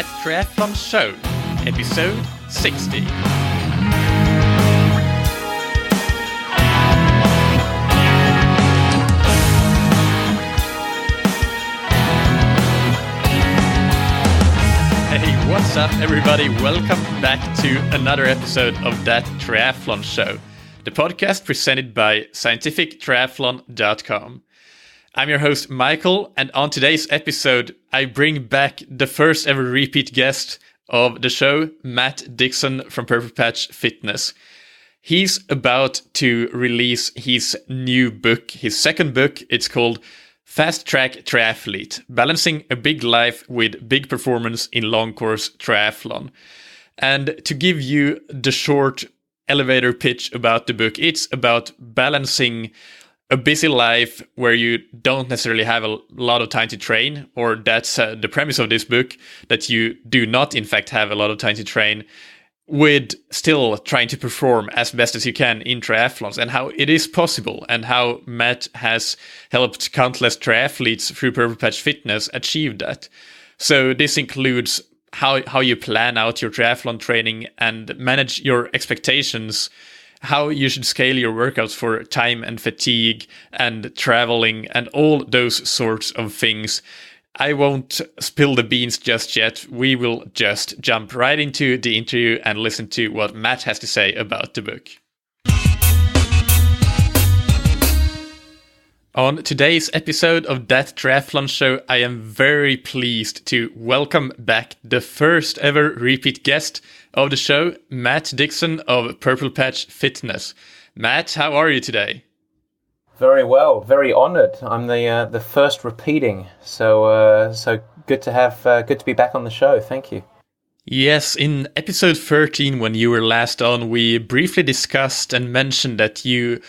That Triathlon Show, episode 60. Hey, what's up everybody? Welcome back to another episode of That Triathlon Show, the podcast presented by scientifictriathlon.com. I'm your host Michael, and on today's episode, I bring back the first ever repeat guest of the show, Matt Dixon from Purple Patch Fitness. He's about to release his new book, his second book. It's called Fast Track Triathlete, Balancing a Big Life with Big Performance in Long Course Triathlon. And to give you the short elevator pitch about the book, it's about balancing a busy life where you don't necessarily have a lot of time to train, or that's the premise of this book, that you do not in fact have a lot of time to train, with still trying to perform as best as you can in triathlons, and how it is possible, and how Matt has helped countless triathletes through Purple Patch Fitness achieve that. So this includes how you plan out your triathlon training and manage your expectations, how you should scale your workouts for time and fatigue and traveling and all those sorts of things. I won't spill the beans just yet. We will just jump right into the interview and listen to what Matt has to say about the book. On today's episode of That Triathlon Show, I am very pleased to welcome back the first ever repeat guest of the show, Matt Dixon of Purple Patch Fitness. Matt, how are you today? Very well, very honoured. I'm the first repeating, so good to be back on the show. Thank you. Yes, in episode 13, when you were last on, we briefly discussed and mentioned that you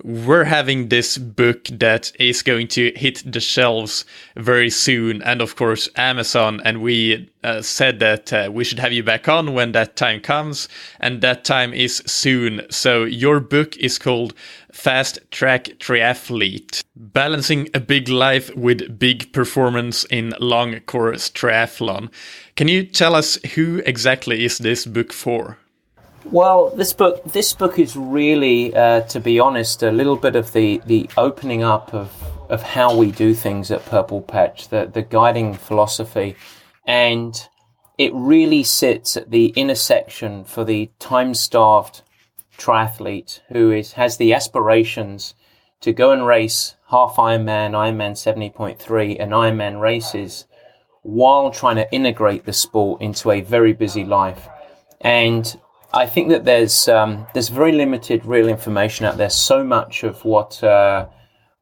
were having this book that is going to hit the shelves very soon, and of course Amazon, and we said that we should have you back on when that time comes, and that time is soon. So your book is called Fast Track Triathlete, Balancing a Big Life with Big Performance in Long Course Triathlon. Can you tell us who exactly is this book for? Well, this book is really, to be honest, a little bit of the opening up of how we do things at Purple Patch, the guiding philosophy, and it really sits at the intersection for the time-starved triathlete who has the aspirations to go and race half Ironman, Ironman 70.3, and Ironman races while trying to integrate the sport into a very busy life. And I think that there's very limited real information out there. So much of what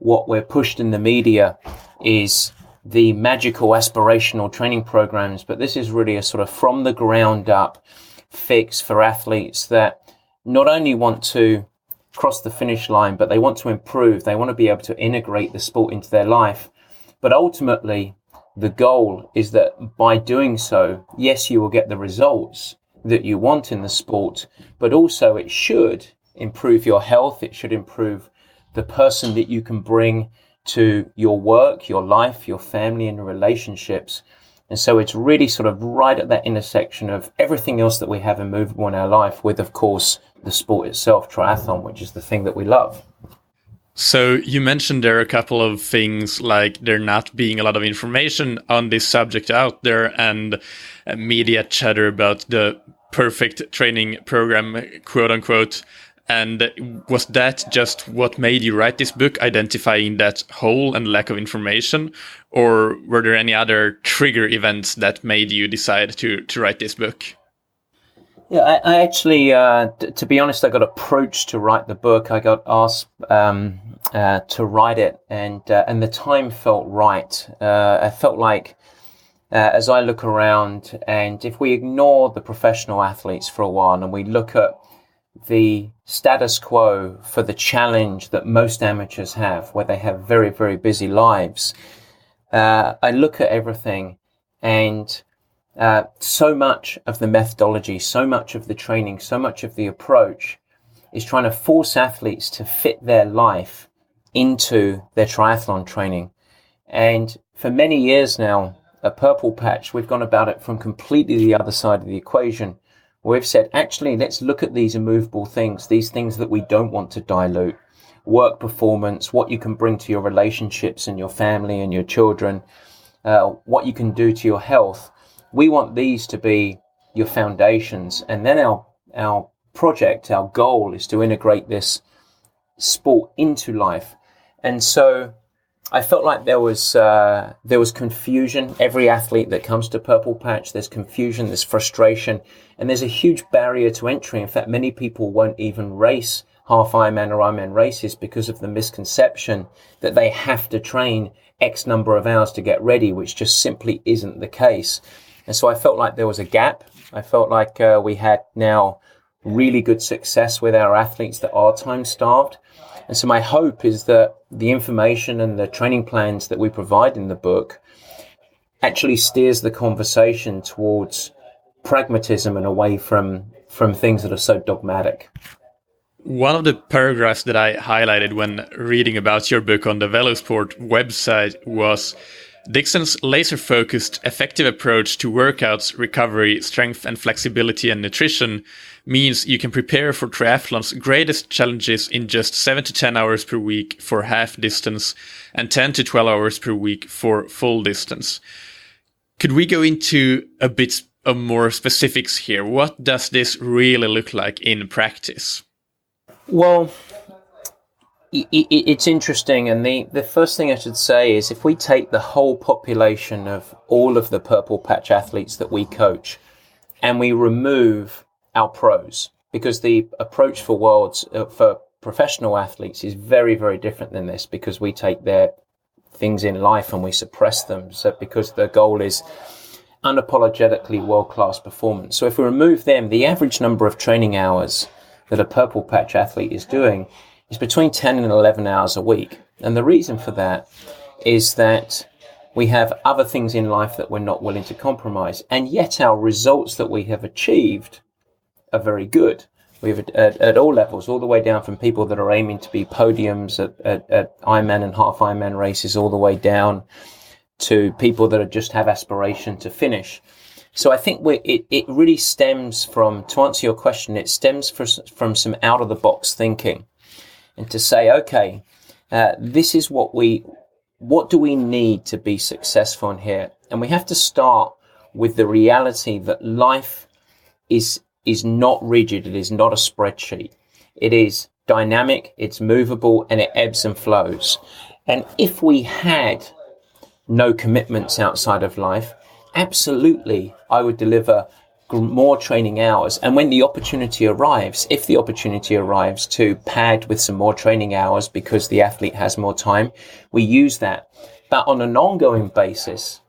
we're pushed in the media is the magical aspirational training programs, but this is really a sort of from the ground up fix for athletes that not only want to cross the finish line, but they want to improve. They want to be able to integrate the sport into their life. But ultimately, the goal is that by doing so, yes, you will get the results that you want in the sport, but also it should improve your health. It should improve the person that you can bring to your work, your life, your family, and your relationships. And so it's really sort of right at that intersection of everything else that we have immovable in our life with, of course, the sport itself, triathlon, which is the thing that we love. So you mentioned there are a couple of things, like there not being a lot of information on this subject out there, and media chatter about the perfect training program, quote unquote. And was that just what made you write this book, identifying that hole and lack of information? Or were there any other trigger events that made you decide to write this book? Yeah, I actually, to be honest, I got approached to write the book. I got asked to write it, and the time felt right. I felt like, as I look around, and if we ignore the professional athletes for a while and we look at the status quo for the challenge that most amateurs have, where they have very, very busy lives, I look at everything, and so much of the methodology, so much of the training, so much of the approach is trying to force athletes to fit their life into their triathlon training. And for many years now, at Purple Patch, we've gone about it from completely the other side of the equation. We've said, actually, let's look at these immovable things, these things that we don't want to dilute. Work performance, what you can bring to your relationships and your family and your children, what you can do to your health. We want these to be your foundations. And then our project, our goal is to integrate this sport into life. And so I felt like there was confusion. Every athlete that comes to Purple Patch, there's confusion, there's frustration, and there's a huge barrier to entry. In fact, many people won't even race half Ironman or Ironman races because of the misconception that they have to train X number of hours to get ready, which just simply isn't the case. And so I felt like there was a gap. I felt like we had now really good success with our athletes that are time starved. And so my hope is that the information and the training plans that we provide in the book actually steers the conversation towards pragmatism and away from things that are so dogmatic. One of the paragraphs that I highlighted when reading about your book on the Velosport website was Dixon's laser-focused, effective approach to workouts, recovery, strength and flexibility and nutrition means you can prepare for triathlon's greatest challenges in just 7 to 10 hours per week for half distance and 10 to 12 hours per week for full distance. Could we go into a bit of more specifics here? What does this really look like in practice? Well, it's interesting, and the first thing I should say is if we take the whole population of all of the Purple Patch athletes that we coach and we remove our pros, because the approach for for professional athletes is very, very different than this, because we take their things in life and we suppress them. So because the goal is unapologetically world-class performance. So if we remove them, the average number of training hours that a Purple Patch athlete is doing is between 10 and 11 hours a week. And the reason for that is that we have other things in life that we're not willing to compromise. And yet our results that we have achieved are very good. We've at all levels, all the way down from people that are aiming to be podiums at Ironman and half Ironman races, all the way down to people that just have aspiration to finish. So I think it really stems from, to answer your question, it stems from some out-of-the-box thinking. And to say, okay, this is what do we need to be successful in here? And we have to start with the reality that life is not rigid. It is not a spreadsheet. It is dynamic, it's movable, and it ebbs and flows. And if we had no commitments outside of life, absolutely, I would deliver more training hours. And when the opportunity arrives, if the opportunity arrives to pad with some more training hours because the athlete has more time, we use that. But on an ongoing basis,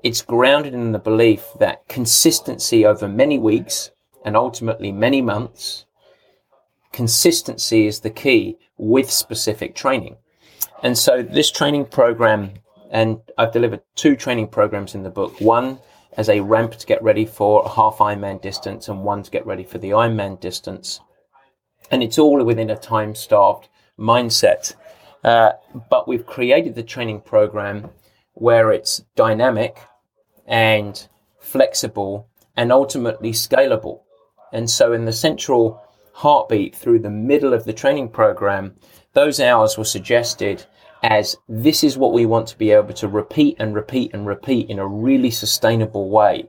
it's grounded in the belief that consistency over many weeks and ultimately many months, consistency is the key with specific training. And so this training program, and I've delivered 2 training programs in the book, one as a ramp to get ready for a half Ironman distance and one to get ready for the Ironman distance. And it's all within a time-starved mindset. But we've created the training program where it's dynamic and flexible and ultimately scalable. And so in the central heartbeat through the middle of the training program, those hours were suggested as this is what we want to be able to repeat and repeat and repeat in a really sustainable way.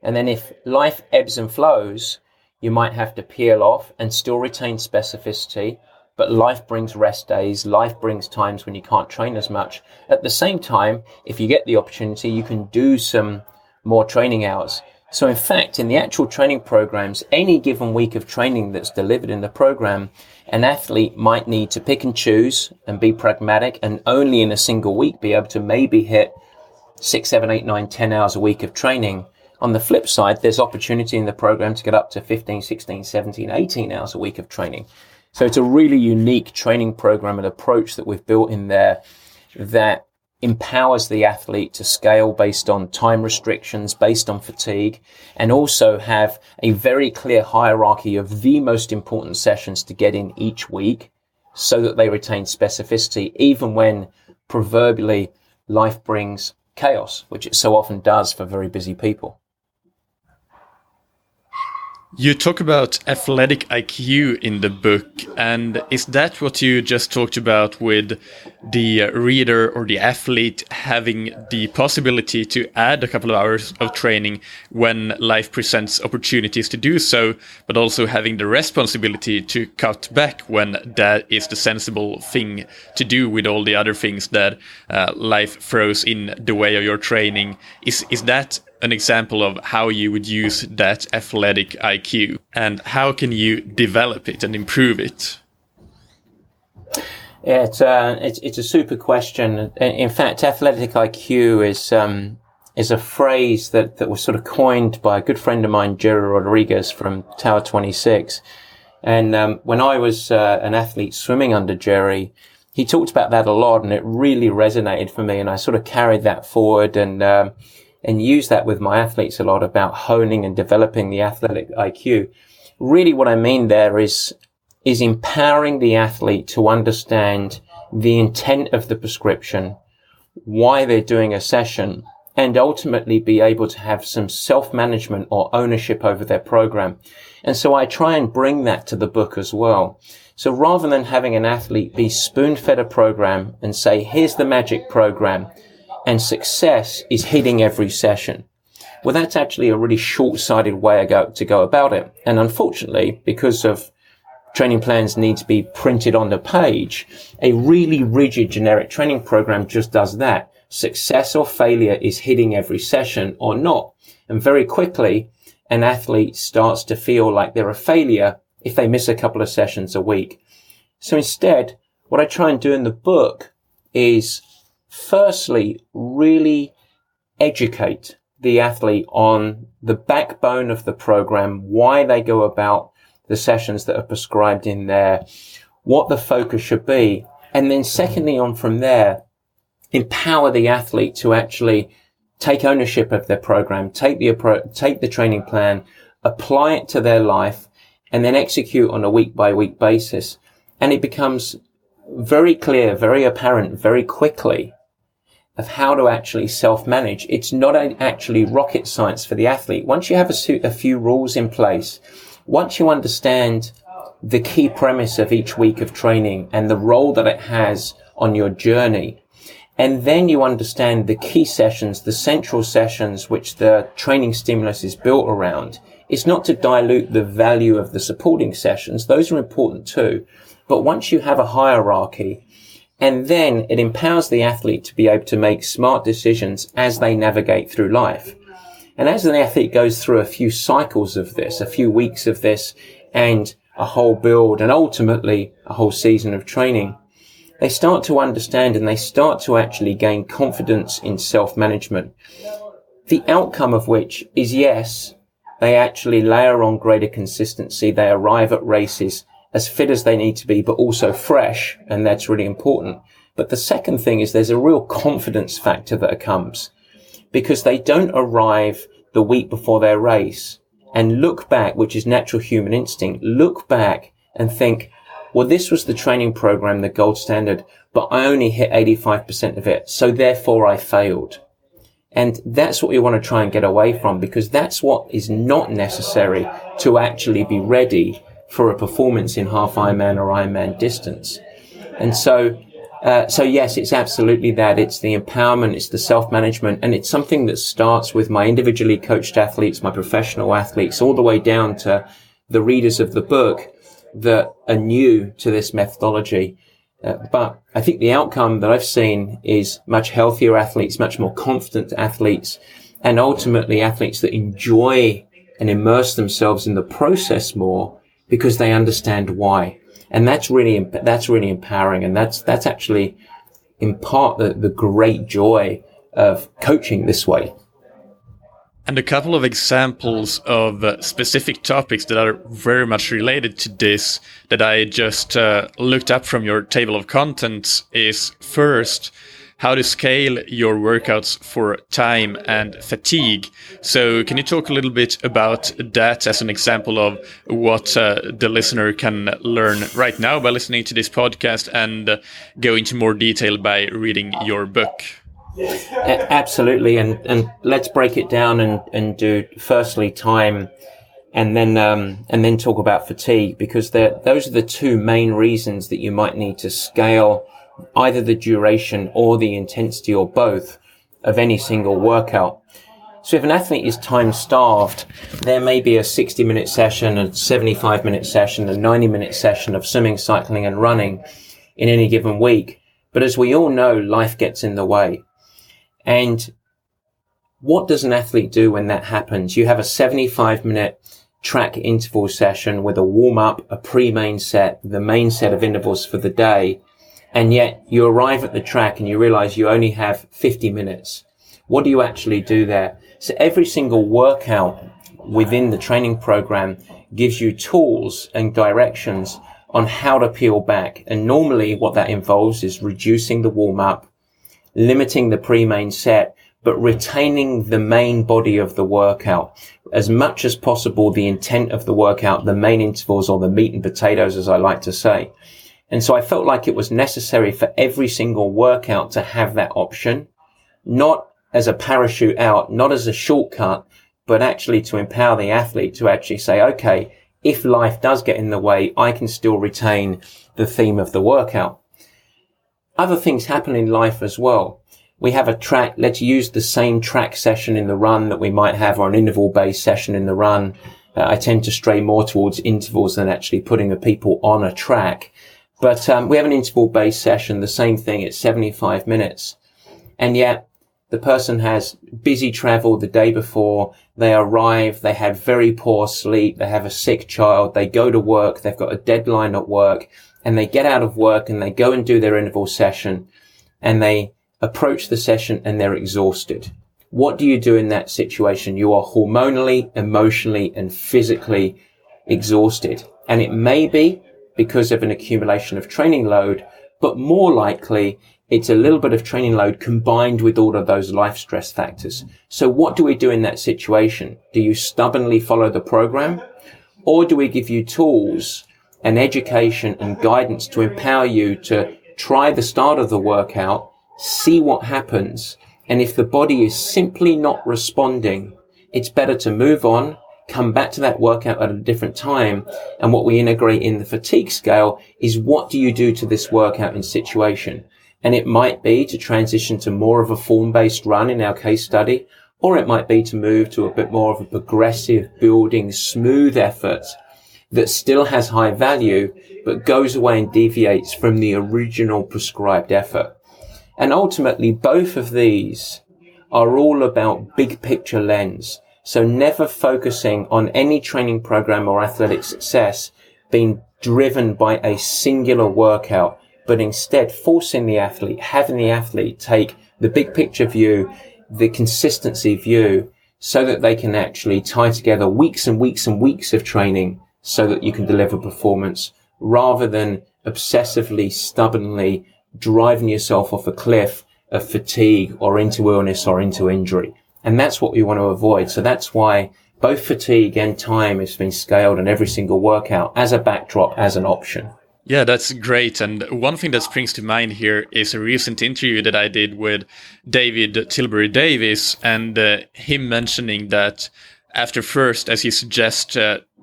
And then if life ebbs and flows, you might have to peel off and still retain specificity, but life brings rest days, life brings times when you can't train as much. At the same time, if you get the opportunity, you can do some more training hours. So in fact, in the actual training programs, any given week of training that's delivered in the program, an athlete might need to pick and choose and be pragmatic and only in a single week be able to maybe hit 6, 7, 8, 9, 10 hours a week of training. On the flip side, there's opportunity in the program to get up to 15, 16, 17, 18 hours a week of training. So it's a really unique training program and approach that we've built in there that empowers the athlete to scale based on time restrictions, based on fatigue, and also have a very clear hierarchy of the most important sessions to get in each week so that they retain specificity, even when proverbially life brings chaos, which it so often does for very busy people. You talk about athletic IQ in the book, and is that what you just talked about with the reader or the athlete having the possibility to add a couple of hours of training when life presents opportunities to do so, but also having the responsibility to cut back when that is the sensible thing to do with all the other things that life throws in the way of your training? Is that an example of how you would use that athletic IQ, and how can you develop it and improve it? Yeah, it's a super question. In fact, athletic IQ is a phrase that was sort of coined by a good friend of mine, Jerry Rodriguez from Tower 26. And when I was an athlete swimming under Jerry, he talked about that a lot, and it really resonated for me. And I sort of carried that forward and use that with my athletes a lot, about honing and developing the athletic IQ. Really what I mean there is empowering the athlete to understand the intent of the prescription, why they're doing a session, and ultimately be able to have some self-management or ownership over their program. And so I try and bring that to the book as well. So rather than having an athlete be spoon-fed a program and say, here's the magic program, and success is hitting every session. Well, that's actually a really short-sighted way to go about it. And unfortunately, because of training plans need to be printed on the page, a really rigid generic training program just does that. Success or failure is hitting every session or not. And very quickly, an athlete starts to feel like they're a failure if they miss a couple of sessions a week. So instead, what I try and do in the book is firstly, really educate the athlete on the backbone of the program, why they go about the sessions that are prescribed in there, what the focus should be. And then secondly, on from there, empower the athlete to actually take ownership of their program, take the training plan, apply it to their life, and then execute on a week by week basis. And it becomes very clear, very apparent, very quickly of how to actually self-manage. It's not actually rocket science for the athlete. Once you have a few rules in place, once you understand the key premise of each week of training and the role that it has on your journey, and then you understand the key sessions, the central sessions which the training stimulus is built around, it's not to dilute the value of the supporting sessions. Those are important too. But once you have a hierarchy, and then it empowers the athlete to be able to make smart decisions as they navigate through life. And as an athlete goes through a few cycles of this, a few weeks of this, and a whole build, and ultimately a whole season of training, they start to understand and they start to actually gain confidence in self-management. The outcome of which is, yes, they actually layer on greater consistency. They arrive at races as fit as they need to be, but also fresh, and that's really important. But the second thing is there's a real confidence factor that comes, because they don't arrive the week before their race and look back, which is natural human instinct, look back and think, well, this was the training program, the gold standard, but I only hit 85% of it, so therefore I failed. And that's what we want to try and get away from, because that's what is not necessary to actually be ready for a performance in half Ironman or Ironman distance. And so yes, it's absolutely that. It's the empowerment, it's the self-management, and it's something that starts with my individually coached athletes, my professional athletes, all the way down to the readers of the book that are new to this methodology. But I think the outcome that I've seen is much healthier athletes, much more confident athletes, and ultimately athletes that enjoy and immerse themselves in the process more, because they understand why. And that's really empowering. And that's actually in part the great joy of coaching this way. And a couple of examples of specific topics that are very much related to this that I just looked up from your table of contents is, first, how to scale your workouts for time and fatigue. So can you talk a little bit about that as an example of what the listener can learn right now by listening to this podcast, and go into more detail by reading your book? Absolutely. And let's break it down and do firstly time and then talk about fatigue, because those are the two main reasons that you might need to scale either the duration or the intensity or both of any single workout. So if an athlete is time starved, there may be a 60-minute session, a 75-minute session, a 90-minute session of swimming, cycling and running in any given week. But as we all know, life gets in the way. And what does an athlete do when that happens? You have a 75-minute track interval session with a warm-up, a pre-main set, the main set of intervals for the day, and yet you arrive at the track and you realize you only have 50 minutes. What do you actually do there? So every single workout within the training program gives you tools and directions on how to peel back. And normally what that involves is reducing the warm-up, limiting the pre-main set, but retaining the main body of the workout. As much as possible, the intent of the workout, the main intervals, or the meat and potatoes, as I like to say. And so I felt like it was necessary for every single workout to have that option, not as a parachute out, not as a shortcut, but actually to empower the athlete to actually say, okay, if life does get in the way, I can still retain the theme of the workout. Other things happen in life as well. We have a track, let's use the same track session in the run that we might have, or an interval-based session in the run. I tend to stray more towards intervals than actually putting the people on a track. But we have an interval-based session, the same thing, it's 75 minutes. And yet the person has busy travel the day before, they arrive, they have very poor sleep, they have a sick child, they go to work, they've got a deadline at work, and they get out of work and they go and do their interval session, and they approach the session and they're exhausted. What do you do in that situation? You are hormonally, emotionally, and physically exhausted. And it may be because of an accumulation of training load, but more likely it's a little bit of training load combined with all of those life stress factors. So what do we do in that situation? Do you stubbornly follow the program? Or do we give you tools and education and guidance to empower you to try the start of the workout, see what happens, and if the body is simply not responding, it's better to move on, come back to that workout at a different time. And what we integrate in the fatigue scale is, what do you do to this workout in situation? And it might be to transition to more of a form-based run in our case study, or it might be to move to a bit more of a progressive, building, smooth effort that still has high value, but goes away and deviates from the original prescribed effort. And ultimately, both of these are all about big picture lens. So never focusing on any training program or athletic success being driven by a singular workout, but instead forcing the athlete, having the athlete take the big picture view, the consistency view, so that they can actually tie together weeks and weeks and weeks of training so that you can deliver performance, rather than obsessively, stubbornly driving yourself off a cliff of fatigue or into illness or into injury. And that's what we want to avoid. So that's why both fatigue and time has been scaled in every single workout as a backdrop, as an option. Yeah, that's great. And one thing that springs to mind here is a recent interview that I did with David Tilbury Davis, and him mentioning that after first, as you suggest,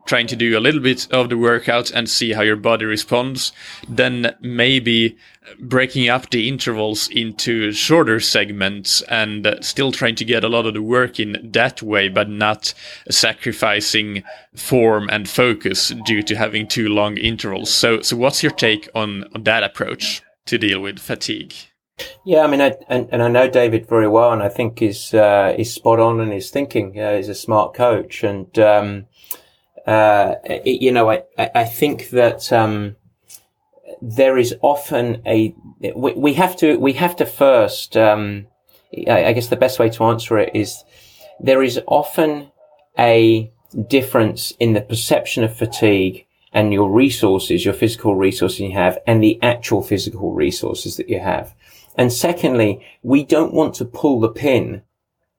trying to do a little bit of the workout and see how your body responds, then maybe breaking up the intervals into shorter segments and still trying to get a lot of the work in that way, but not sacrificing form and focus due to having too long intervals. So what's your take on that approach to deal with fatigue? Yeah, I mean, I know David very well, and I think he's spot on in his thinking. He's a smart coach, and I think that there is often we have to first, I guess the best way to answer it is, there is often a difference in the perception of fatigue and your resources, your physical resources you have, and the actual physical resources that you have. And secondly, we don't want to pull the pin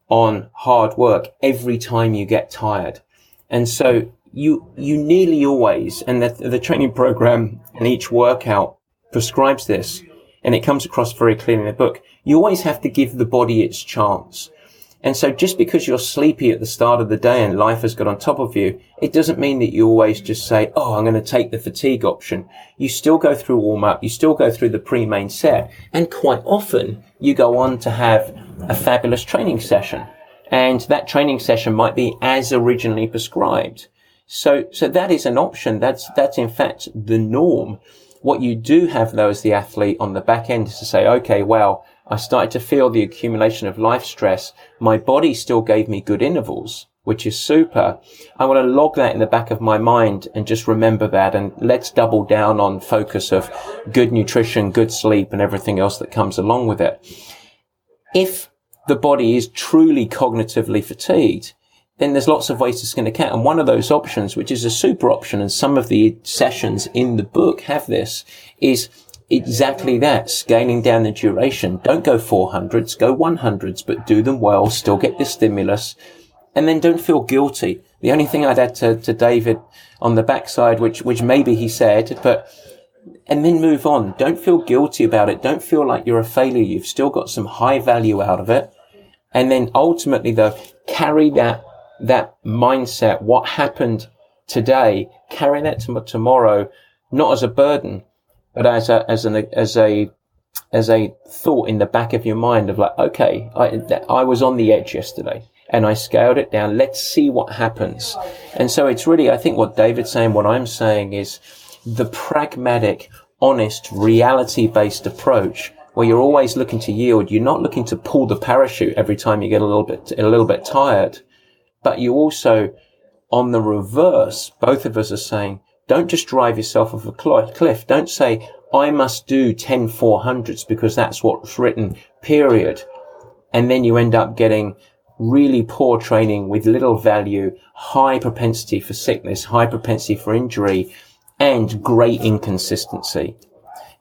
on hard work every time you get tired. And so you nearly always, and the training program and each workout prescribes this, and it comes across very clearly in the book, you always have to give the body its chance. And so just because you're sleepy at the start of the day and life has got on top of you, it doesn't mean that you always just say, oh, I'm going to take the fatigue option. You still go through warm up. You still go through the pre-main set. And quite often you go on to have a fabulous training session. And that training session might be as originally prescribed. So that is an option. That's in fact the norm. What you do have though as the athlete on the back end is to say, okay, well, I started to feel the accumulation of life stress. My body still gave me good intervals, which is super. I want to log that in the back of my mind and just remember that. And let's double down on focus of good nutrition, good sleep, and everything else that comes along with it. If the body is truly cognitively fatigued, then there's lots of ways to skin a cat. And one of those options, which is a super option, and some of the sessions in the book have this, is exactly that, scaling down the duration. Don't go 400s, go 100s, but do them well, still get the stimulus, and then don't feel guilty. The only thing I'd add to David on the backside, which maybe he said, and then move on. Don't feel guilty about it. Don't feel like you're a failure. You've still got some high value out of it. And then ultimately though, carry that mindset, what happened today, carry that to tomorrow, not as a burden, but as a thought in the back of your mind of like, okay, I was on the edge yesterday and I scaled it down. Let's see what happens. And so it's really, I think what David's saying, what I'm saying is the pragmatic, honest, reality-based approach where you're always looking to yield. You're not looking to pull the parachute every time you get a little bit tired, but you also, on the reverse, both of us are saying, don't just drive yourself off a cliff. Don't say, I must do 10 400s because that's what's written, period. And then you end up getting really poor training with little value, high propensity for sickness, high propensity for injury, and great inconsistency.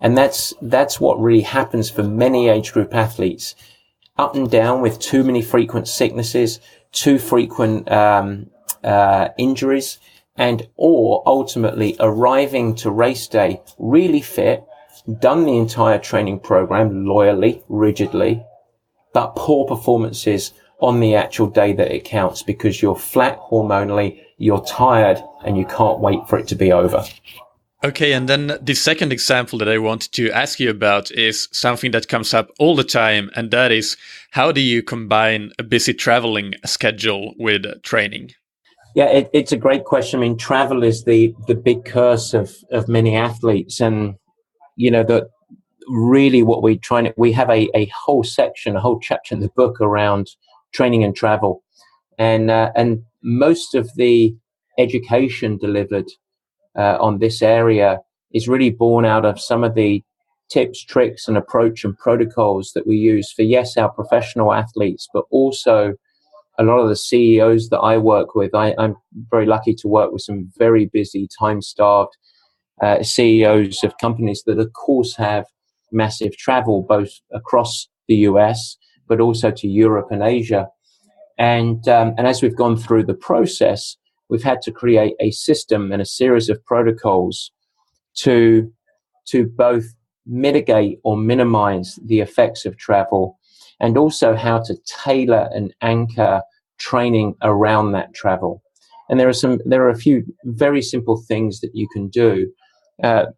And that's what really happens for many age group athletes. Up and down with too many frequent sicknesses, too frequent injuries, or ultimately arriving to race day really fit, done the entire training program loyally, rigidly, but poor performances on the actual day that it counts because you're flat hormonally, you're tired, and you can't wait for it to be over. Okay, and then the second example that I wanted to ask you about is something that comes up all the time, and that is, how do you combine a busy traveling schedule with training? Yeah, it's a great question. I mean, travel is the big curse of many athletes. And, you know, that really what we have a whole section, a whole chapter in the book around training and travel. And most of the education delivered on this area is really born out of some of the tips, tricks, and approach and protocols that we use for, yes, our professional athletes, but also a lot of the CEOs that I work with. I'm very lucky to work with some very busy, time-starved CEOs of companies that, of course, have massive travel both across the US, but also to Europe and Asia. And as we've gone through the process, we've had to create a system and a series of protocols to both mitigate or minimize the effects of travel, and also how to tailor and anchor training around that travel. And there are a few very simple things that you can do. At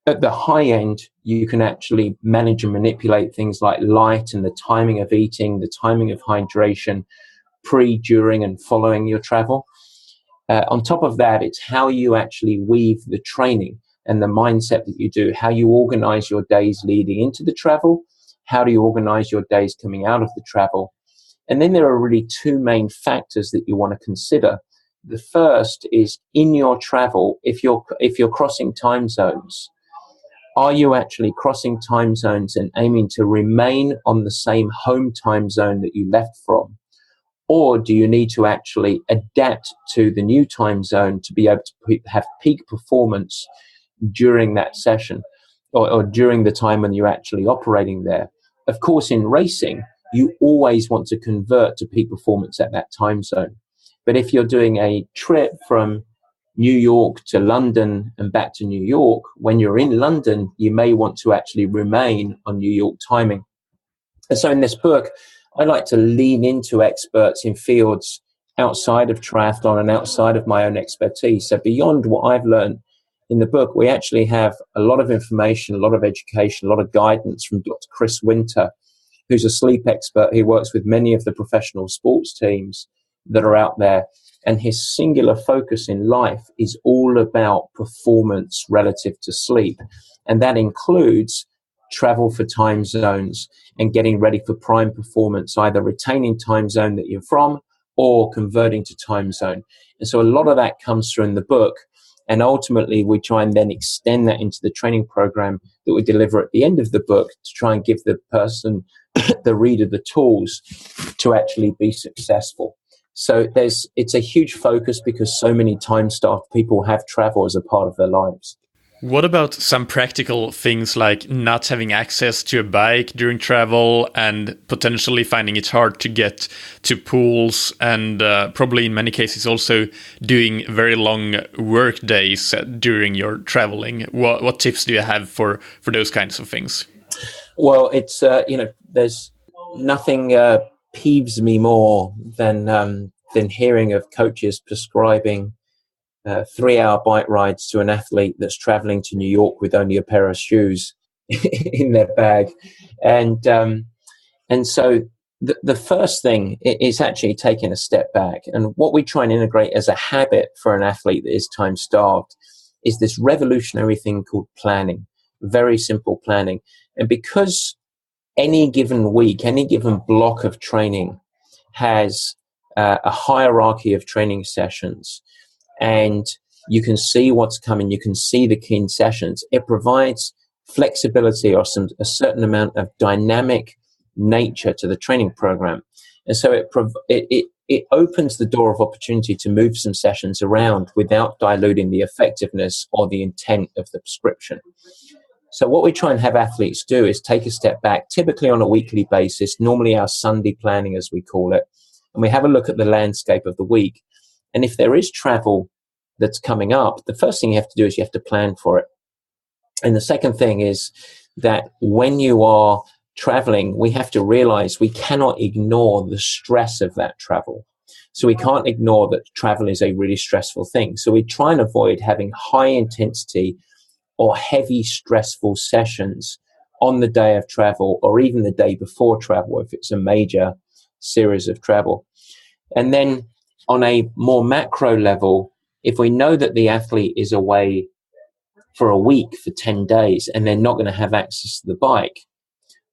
the high end, you can actually manage and manipulate things like light and the timing of eating, the timing of hydration, pre, during, and following your travel. On top of that, it's how you actually weave the training and the mindset that you do, how you organize your days leading into the travel, how do you organize your days coming out of the travel. And then there are really two main factors that you want to consider. The first is in your travel, if you're crossing time zones, are you actually crossing time zones and aiming to remain on the same home time zone that you left from? Or do you need to actually adapt to the new time zone to be able to have peak performance during that session or during the time when you're actually operating there? Of course, in racing, you always want to convert to peak performance at that time zone. But if you're doing a trip from New York to London and back to New York, when you're in London, you may want to actually remain on New York timing. And so in this book, I like to lean into experts in fields outside of triathlon and outside of my own expertise. So beyond what I've learned in the book, we actually have a lot of information, a lot of education, a lot of guidance from Dr. Chris Winter, who's a sleep expert. He works with many of the professional sports teams that are out there. And his singular focus in life is all about performance relative to sleep. And that includes travel for time zones and getting ready for prime performance, either retaining time zone that you're from or converting to time zone. And so a lot of that comes through in the book. And ultimately, we try and then extend that into the training program that we deliver at the end of the book to try and give the person, the reader, the tools to actually be successful. So it's a huge focus because so many time-starved people have travel as a part of their lives. What about some practical things like not having access to a bike during travel and potentially finding it hard to get to pools and probably in many cases also doing very long work days during your traveling? What tips do you have for those kinds of things? Well, it's, there's nothing peeves me more than hearing of coaches prescribing 3-hour bike rides to an athlete that's traveling to New York with only a pair of shoes in their bag. And so the first thing is actually taking a step back. And what we try and integrate as a habit for an athlete that is time starved is this revolutionary thing called planning, very simple planning. And because any given week, any given block of training has a hierarchy of training sessions, and you can see what's coming, you can see the key sessions, it provides flexibility or a certain amount of dynamic nature to the training program. And so it opens the door of opportunity to move some sessions around without diluting the effectiveness or the intent of the prescription. So what we try and have athletes do is take a step back, typically on a weekly basis, normally our Sunday planning as we call it, and we have a look at the landscape of the week. And if there is travel that's coming up, the first thing you have to do is you have to plan for it. And the second thing is that when you are traveling, we have to realize we cannot ignore the stress of that travel. So we can't ignore that travel is a really stressful thing. So we try and avoid having high intensity or heavy stressful sessions on the day of travel or even the day before travel if it's a major series of travel. And then on a more macro level, if we know that the athlete is away for a week, for 10 days, and they're not going to have access to the bike,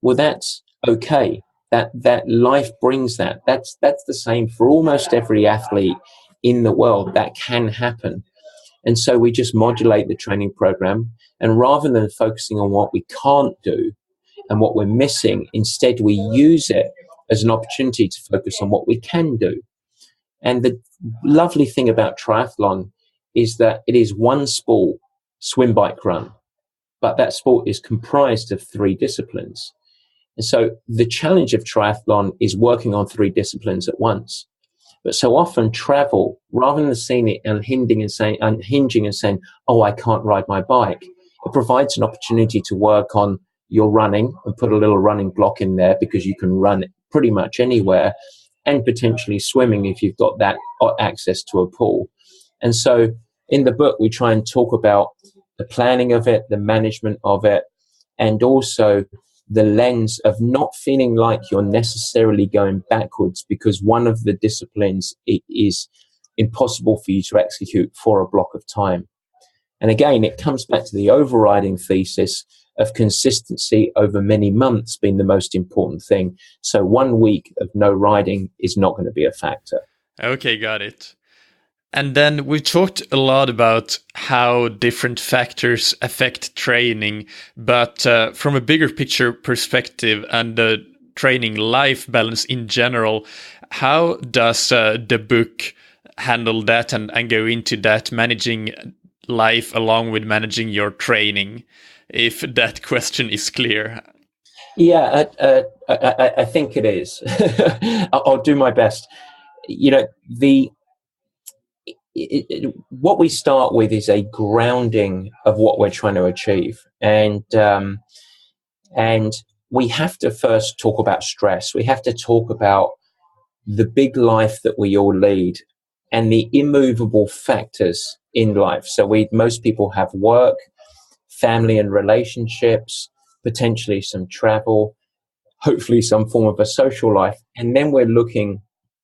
well, that's okay. That life brings that. That's the same for almost every athlete in the world. That can happen. And so we just modulate the training program. And rather than focusing on what we can't do and what we're missing, instead we use it as an opportunity to focus on what we can do. And the lovely thing about triathlon is that it is one sport, swim, bike, run, but that sport is comprised of 3 disciplines. And so the challenge of triathlon is working on 3 disciplines at once. But so often travel, rather than seeing it unhinging and saying, oh, I can't ride my bike, it provides an opportunity to work on your running and put a little running block in there because you can run pretty much anywhere, and potentially swimming if you've got that access to a pool. And so in the book, we try and talk about the planning of it, the management of it, and also the lens of not feeling like you're necessarily going backwards because one of the disciplines it is impossible for you to execute for a block of time. And again, it comes back to the overriding thesis of consistency over many months being the most important thing. So 1 week of no riding is not going to be a factor. Okay, got it. And then we talked a lot about how different factors affect training, but from a bigger picture perspective and the training life balance in general, how does the book handle that and go into that, managing life along with managing your training, if that question is clear? Yeah, I think it is. I'll do my best. what we start with is a grounding of what we're trying to achieve, and we have to first talk about stress. We have to talk about the big life that we all lead and the immovable factors in life. So most people have work, family and relationships, potentially some travel, hopefully some form of a social life. And then we're looking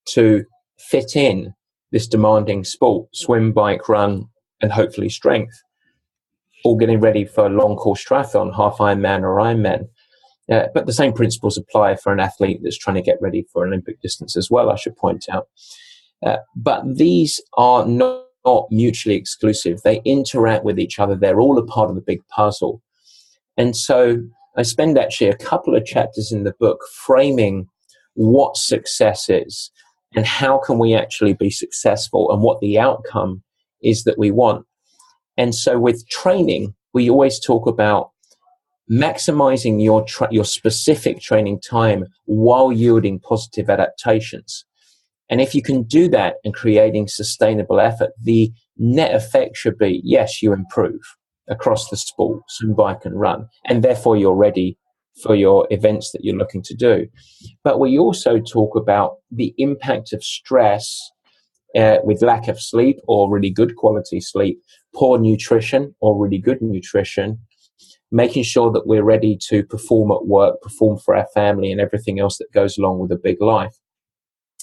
to fit in this demanding sport, swim, bike, run, and hopefully strength, all getting ready for a long course triathlon, half Ironman or Ironman. But the same principles apply for an athlete that's trying to get ready for Olympic distance as well, I should point out. But these are not mutually exclusive. They interact with each other. They're all a part of the big puzzle. And so I spend actually a couple of chapters in the book framing what success is and how can we actually be successful and what the outcome is that we want. And so with training, we always talk about maximizing your specific training time while yielding positive adaptations. And if you can do that and creating sustainable effort, the net effect should be, yes, you improve across the sport, swim, bike, and run, and therefore you're ready for your events that you're looking to do. But we also talk about the impact of stress with lack of sleep or really good quality sleep, poor nutrition or really good nutrition, making sure that we're ready to perform at work, perform for our family, and everything else that goes along with a big life.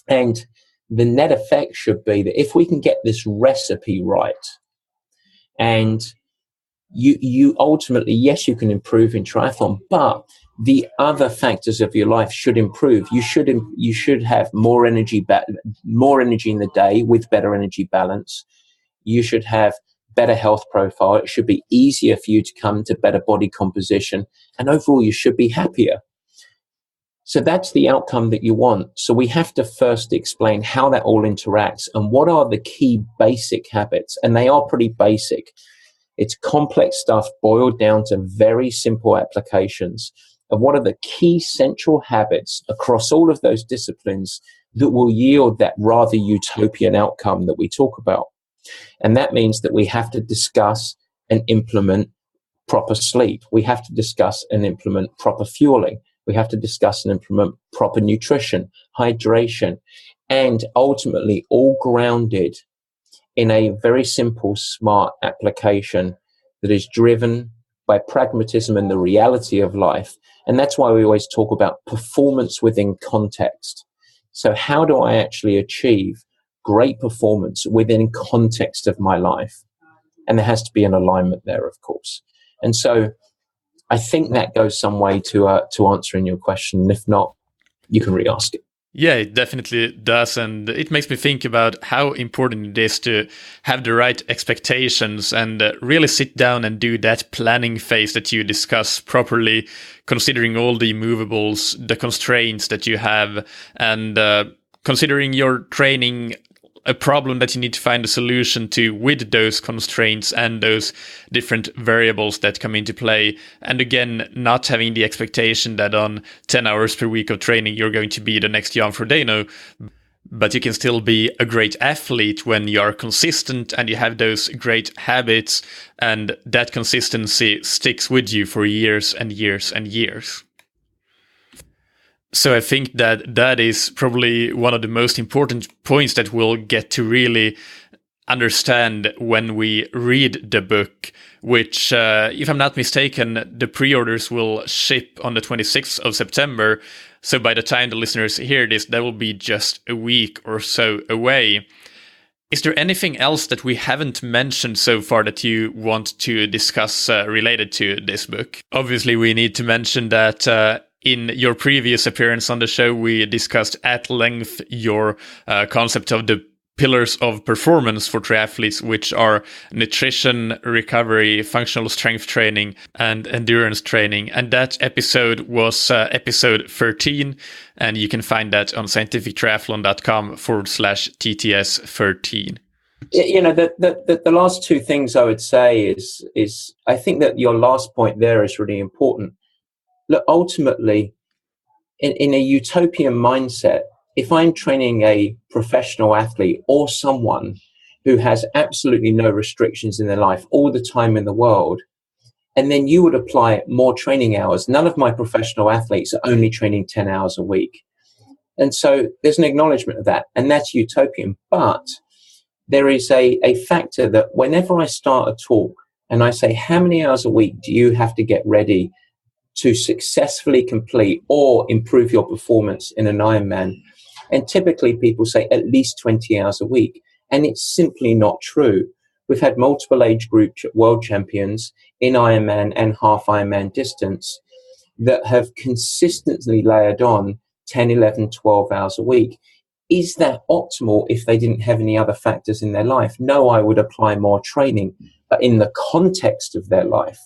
And the net effect should be that if we can get this recipe right, and you ultimately, yes, you can improve in triathlon, but the other factors of your life should improve. You should have more energy in the day with better energy balance. You should have better health profile. It should be easier for you to come to better body composition, and overall you should be happier. So that's the outcome that you want. So we have to first explain how that all interacts and what are the key basic habits. And they are pretty basic. It's complex stuff boiled down to very simple applications of what are the key central habits across all of those disciplines that will yield that rather utopian outcome that we talk about. And that means that we have to discuss and implement proper sleep. We have to discuss and implement proper fueling. We have to discuss and implement proper nutrition, hydration, and ultimately all grounded in a very simple, smart application that is driven by pragmatism and the reality of life. And that's why we always talk about performance within context. So how do I actually achieve great performance within context of my life? And there has to be an alignment there, of course. And so I think that goes some way to answering your question. And if not, you can re-ask it. Yeah, it definitely does. And it makes me think about how important it is to have the right expectations and really sit down and do that planning phase that you discuss properly, considering all the movables, the constraints that you have, and considering your training a problem that you need to find a solution to with those constraints and those different variables that come into play. And again, not having the expectation that on 10 hours per week of training, you're going to be the next Jan Frodeno, but you can still be a great athlete when you are consistent and you have those great habits, and that consistency sticks with you for years and years and years. So I think that is probably one of the most important points that we'll get to really understand when we read the book, which, if I'm not mistaken, the pre-orders will ship on the 26th of September. So by the time the listeners hear this, that will be just a week or so away. Is there anything else that we haven't mentioned so far that you want to discuss related to this book? Obviously, we need to mention that in your previous appearance on the show, we discussed at length your concept of the pillars of performance for triathletes, which are nutrition, recovery, functional strength training, and endurance training. And that episode was episode 13, and you can find that on scientifictriathlon.com/TTS13. You know, the last two things I would say is I think that your last point there is really important. Look, ultimately, in a utopian mindset, if I'm training a professional athlete or someone who has absolutely no restrictions in their life, all the time in the world, and then you would apply more training hours. None of my professional athletes are only training 10 hours a week. And so there's an acknowledgement of that, and that's utopian. But there is a factor that whenever I start a talk and I say, how many hours a week do you have to get ready to successfully complete or improve your performance in an Ironman? And typically people say at least 20 hours a week. And it's simply not true. We've had multiple age group world champions in Ironman and half Ironman distance that have consistently layered on 10, 11, 12 hours a week. Is that optimal if they didn't have any other factors in their life? No, I would apply more training. But in the context of their life,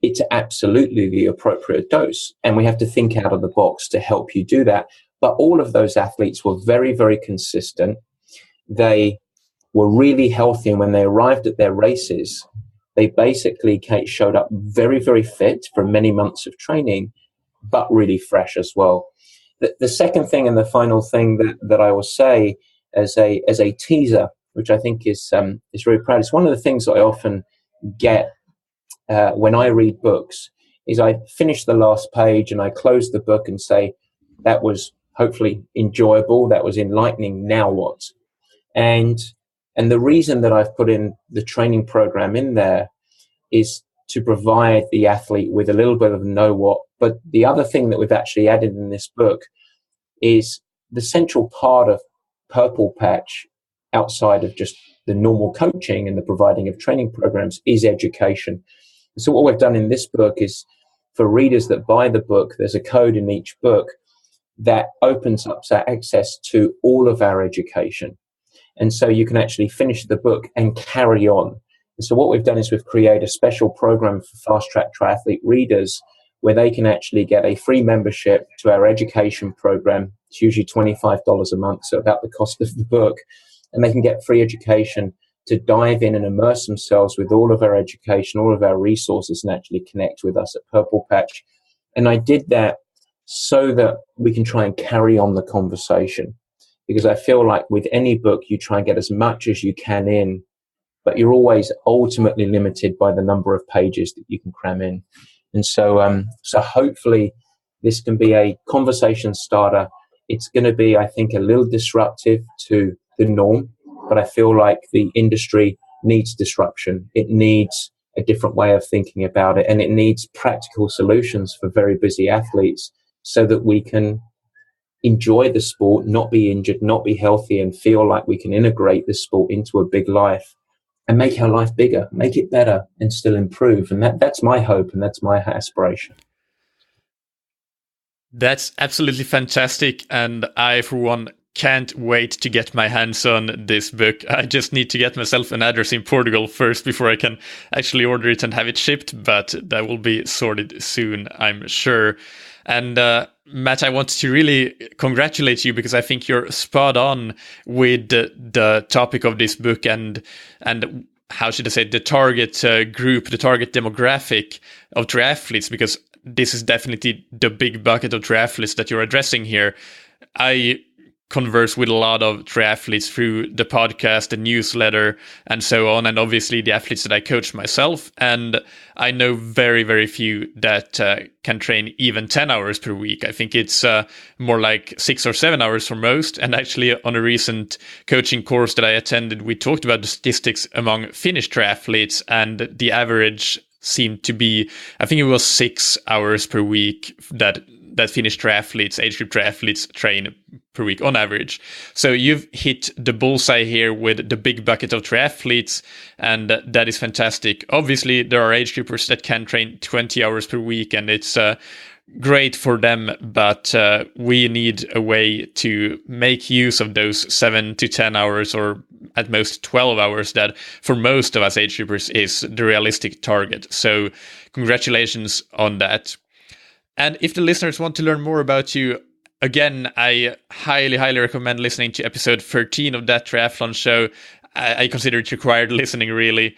it's absolutely the appropriate dose. And we have to think out of the box to help you do that. But all of those athletes were very, very consistent. They were really healthy. And when they arrived at their races, they basically showed up very, very fit from many months of training, but really fresh as well. The second thing and the final thing that I will say as a teaser, which I think is very proud, it's one of the things that I often get when I read books, is I finish the last page and I close the book and say, that was hopefully enjoyable, that was enlightening, now what? And the reason that I've put in the training program in there is to provide the athlete with a little bit of know what. But the other thing that we've actually added in this book is the central part of Purple Patch, outside of just the normal coaching and the providing of training programs, is education. So what we've done in this book is, for readers that buy the book, there's a code in each book that opens up access to all of our education. And so you can actually finish the book and carry on. And so what we've done is we've created a special program for Fast Track Triathlete readers where they can actually get a free membership to our education program. It's usually $25 a month, so about the cost of the book. And they can get free education to dive in and immerse themselves with all of our education, all of our resources, and actually connect with us at Purple Patch. And I did that so that we can try and carry on the conversation. Because I feel like with any book, you try and get as much as you can in, but you're always ultimately limited by the number of pages that you can cram in. And so hopefully this can be a conversation starter. It's going to be, I think, a little disruptive to the norm, but I feel like the industry needs disruption. It needs a different way of thinking about it, and it needs practical solutions for very busy athletes so that we can enjoy the sport, not be injured, not be healthy, and feel like we can integrate the sport into a big life and make our life bigger, make it better, and still improve. And that's my hope, and that's my aspiration. That's absolutely fantastic. And I, for one, can't wait to get my hands on this book. I just need to get myself an address in Portugal first before I can actually order it and have it shipped. But that will be sorted soon, I'm sure. And Matt, I want to really congratulate you, because I think you're spot on with the topic of this book and how should I say, the target group, the target demographic of triathletes, because this is definitely the big bucket of triathletes that you're addressing here. I converse with a lot of triathletes through the podcast, the newsletter, and so on, and obviously the athletes that I coach myself. And I know very, very few that can train even 10 hours per week. I think it's more like 6 or 7 hours for most. And actually, on a recent coaching course that I attended, we talked about the statistics among Finnish triathletes, and the average seemed to be, I think it was 6 hours per week that Finnish triathletes, age group triathletes, train per week on average. So you've hit the bullseye here with the big bucket of triathletes, and that is fantastic. Obviously, there are age groupers that can train 20 hours per week, and it's great for them, but we need a way to make use of those 7 to 10 hours, or at most 12 hours, that for most of us age groupers is the realistic target. So congratulations on that. And if the listeners want to learn more about you, again, I highly, highly recommend listening to episode 13 of that triathlon show. I consider it required listening, really.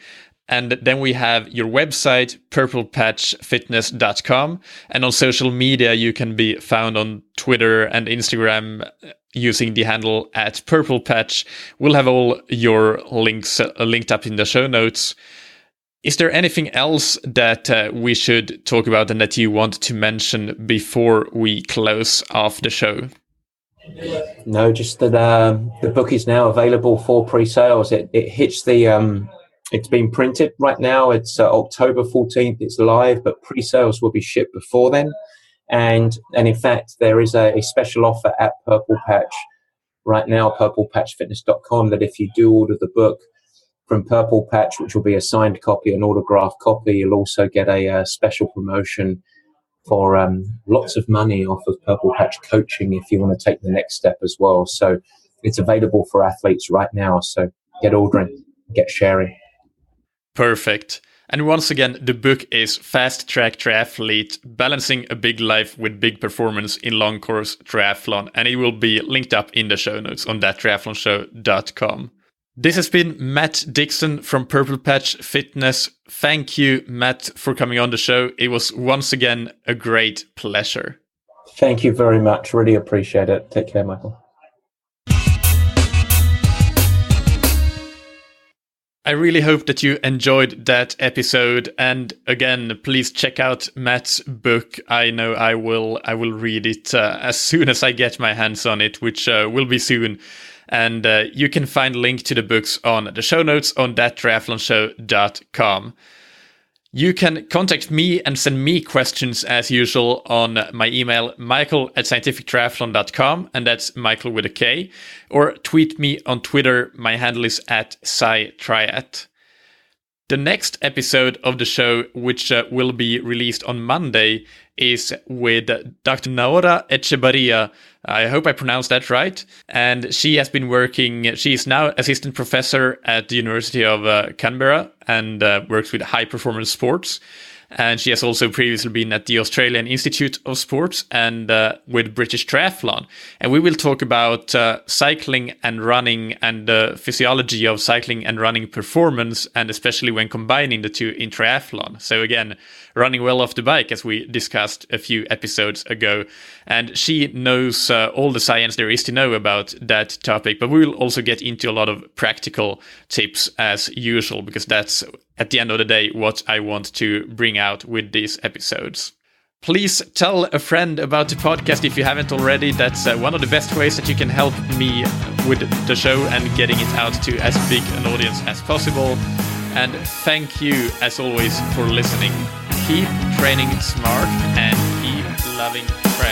And then we have your website, purplepatchfitness.com. And on social media, you can be found on Twitter and Instagram using the handle at Purple Patch. We'll have all your links linked up in the show notes. Is there anything else that we should talk about and that you want to mention before we close off the show? No, just that the book is now available for pre-sales. It hits the... It's been printed right now. It's October 14th. It's live, but pre-sales will be shipped before then. And in fact, there is a special offer at Purple Patch right now, purplepatchfitness.com, that if you do order the book from Purple Patch, which will be a signed copy, an autographed copy, you'll also get a special promotion for lots of money off of Purple Patch coaching if you want to take the next step as well. So it's available for athletes right now. So get ordering, get sharing. Perfect. And once again, the book is Fast Track Triathlete, Balancing a Big Life with Big Performance in Long Course Triathlon. And it will be linked up in the show notes on thattriathlonshow.com. This has been Matt Dixon from Purple Patch Fitness. Thank you, Matt, for coming on the show. It was once again a great pleasure. Thank you very much. Really appreciate it. Take care, Michael. I really hope that you enjoyed that episode. And again, please check out Matt's book. I know I will read it as soon as I get my hands on it, which will be soon. And you can find a link to the books on the show notes on thattriathlonshow.com. You can contact me and send me questions as usual on my email, michael@scientifictriathlon.com, and that's Michael with a K, or tweet me on Twitter. My handle is @SciTriat. The next episode of the show, which will be released on Monday, is with Dr. Naora Echebarria. I hope I pronounced that right. And she has been working, she is now assistant professor at the University of Canberra and works with high performance sports. And she has also previously been at the Australian Institute of Sports and with British Triathlon. And we will talk about cycling and running and the physiology of cycling and running performance, and especially when combining the two in triathlon. So again, running well off the bike, as we discussed a few episodes ago. And she knows all the science there is to know about that topic. But we will also get into a lot of practical tips as usual, because that's, at the end of the day, what I want to bring out with these episodes. Please tell a friend about the podcast if you haven't already. That's one of the best ways that you can help me with the show and getting it out to as big an audience as possible. And thank you, as always, for listening. Keep training smart and keep loving triathlon.